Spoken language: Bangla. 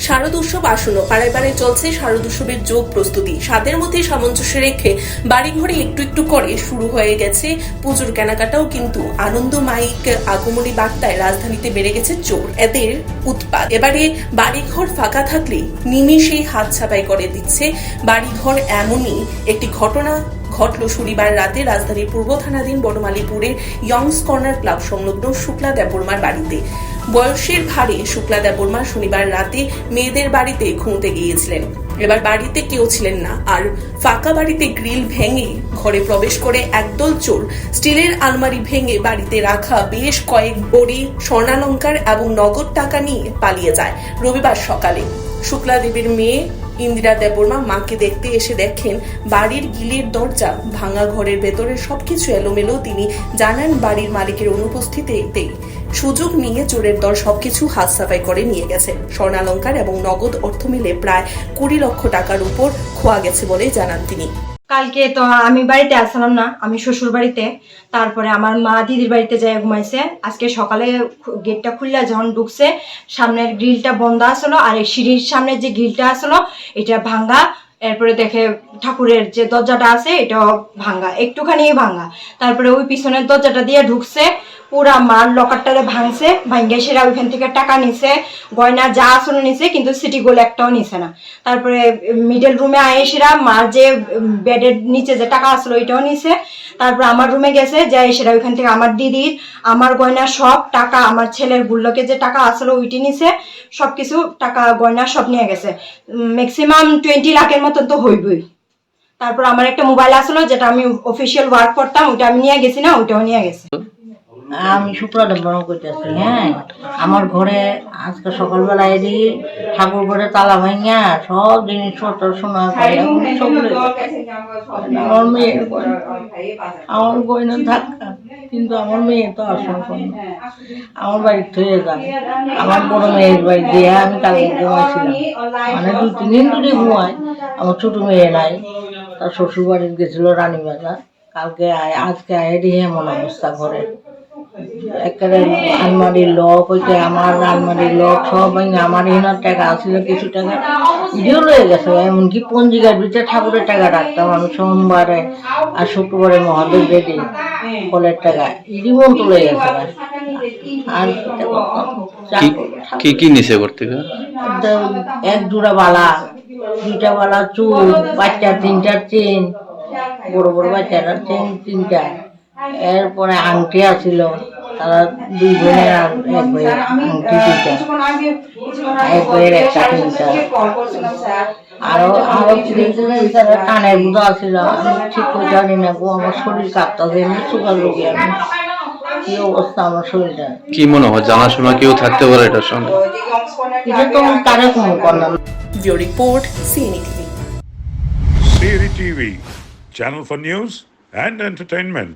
শারদ উৎসব আসন্ন, পাড়ায় পাড়ায় চলছে শারদ উৎসবের যোগ প্রস্তুতি। স্বাদের মধ্যে সামঞ্জস্য রেখে বাড়িঘরে একটু একটু করে শুরু হয়ে গেছে পুজোর কেনাকাটাও, কিন্তু আনন্দ মাইক আগমনী বার্তায় রাজধানীতে বেড়ে গেছে চোর, এদের উৎপাত। এবারে বাড়িঘর ফাঁকা থাকলে নিমেষেই হাত ছাপাই করে দিচ্ছে বাড়িঘর। এমনই একটি ঘটনা ঘটল শনিবার রাতে রাজধানীর পূর্ব থানাধীন বনমালীপুরের ইয়ংস কর্নার ক্লাব সংলগ্ন শুক্লা দেববর্মার বাড়িতে। বয়সের ভারে শুক্লা দেববর্মা শনিবার রাতে মেয়েদের বাড়িতে ঘুমোতে গিয়েছিলেন। এবার বাড়িতে কেউ ছিলেন না, আর ফাঁকা বাড়িতে গ্রিল ভেঙে ঘরে প্রবেশ করে একদল চোর স্টিলের আলমারি ভেঙে বাড়িতে রাখা বেশ কয়েক ভরি স্বর্ণালংকার এবং নগদ টাকা নিয়ে পালিয়ে যায়। রবিবার সকালে শুক্লা দেবীর মেয়ে ইন্দিরা দেববর্মা মাকে দেখতে এসে দেখেন বাড়ির গিলের দরজা ভাঙা, ঘরের ভেতরে সবকিছু এলোমেলো। তিনি জানান বাড়ির মালিকের অনুপস্থিতিতেই সুযোগ নিয়ে চোরের দল সবকিছু হাত সাফাই করে নিয়ে গেছে। স্বর্ণালংকার এবং নগদ অর্থ মিলে প্রায় 20 লক্ষ টাকার উপর খোয়া গেছে বলে জানান তিনি। কালকে তো আমি বাড়িতে আসলাম না, আমি শ্বশুর বাড়িতে। তারপরে আমার মা দিদির বাড়িতে যাই ঘুমাইছে। আজকে সকালে গেটটা খুললে যখন ঢুকছে, সামনের গ্রিলটা বন্ধ আসলো, আর এই সিঁড়ির সামনে যে গ্রিলটা আসলো এটা ভাঙ্গা। এরপরে দেখে ঠাকুরের যে দরজাটা আছে এটাও ভাঙ্গা, একটুখানি ভাঙ্গা। তারপরে ওই পিছনের দরজাটা দিয়ে ঢুকছে, পুরা মার লকারটারে ভাঙছে, ভাঙ্গে সেরা ওইখান থেকে টাকা নিছে, গয়না যা আসলে নিছে, কিন্তু সিটি গোল একটাও নিছে না। তারপরে মিডল রুমে আয়ে সেরা মার যে বেডের নিচে যে টাকা আসলো ওইটাও নিছে। তারপর আমার রুমে গেছে, যাই সেরা ওইখান থেকে আমার দিদির, আমার গয়না সব টাকা, আমার ছেলের গুল্লকে যে টাকা আসলো ওইটি নিছে, সবকিছু টাকা গয়না সব নিয়ে গেছে। ম্যাক্সিমাম 20 লাখের মতন তো হইবই। তারপর আমার একটা মোবাইল আসলো, যেটা আমি অফিসিয়াল ওয়ার্ক করতাম, ওইটা আমি নিয়ে গেছি না, ওইটাও নিয়ে গেছি। আমি শুক্লা দেববর্মা করতেছি। হ্যাঁ, আমার ঘরে আজকে সকালবেলা এদি ঠাকুর ঘরে তালা ভাঙিয়া সব জিনিসপত্র সোনা আমার মেয়ের আমার গয়না ধাক্কা, কিন্তু আমার মেয়ে তো আসল আমার বাড়ির থেকে যান, আমার বড় মেয়ের বাড়ি দিয়ে আমি কালকে ঘুমাইছিলাম, মানে 2-3 দিন ধরে ঘুমাই। আমার ছোট মেয়ে নাই, তার শ্বশুর বাড়ি গেছিল রানীবাজার। কালকে আজকে আয় দিয়ে এমন অবস্থা ঘরে, একেবারে আলমারির লক হইতে আমার আলমারির লক সব আমার এনার টাকা আসছিল, কিছু টাকা ইডিও লয়ে গেছে। এমনকি পঞ্জিকার ভিতরে ঠাকুরের টাকা রাখতাম আমি সোমবারে আর শুক্রবারে মহাদেব বেদি ফলের টাকা ইডি মন্ত লয়ে গেছে। আর কি কি নিচে করতে এক জোড়া বালা, 2টা বালা, চুল, বাচ্চা 3টা চেন, বড় বড় বাচ্চারা চেন 3টা, এরপরে আংটি আছিল, তারা 2 বোনের আর 1 ভাইয়ের আংটি 2টা, 1 ভাইয়ের একটা 3টা, আরো কানের বুধ আছিল। আমি ঠিক করে জানি না গো, আমার শরীর কাঁপতেছে, এমনি সুগার রোগী আমি, কি অবস্থা আমার শরীরটা। কি মনে হয় জানাশোনা কেউ থাকতে পারে এটার সঙ্গে? এটা তো তারে কোনো করলাম। Bureau report, CNE TV. CNE TV, channel for news and entertainment.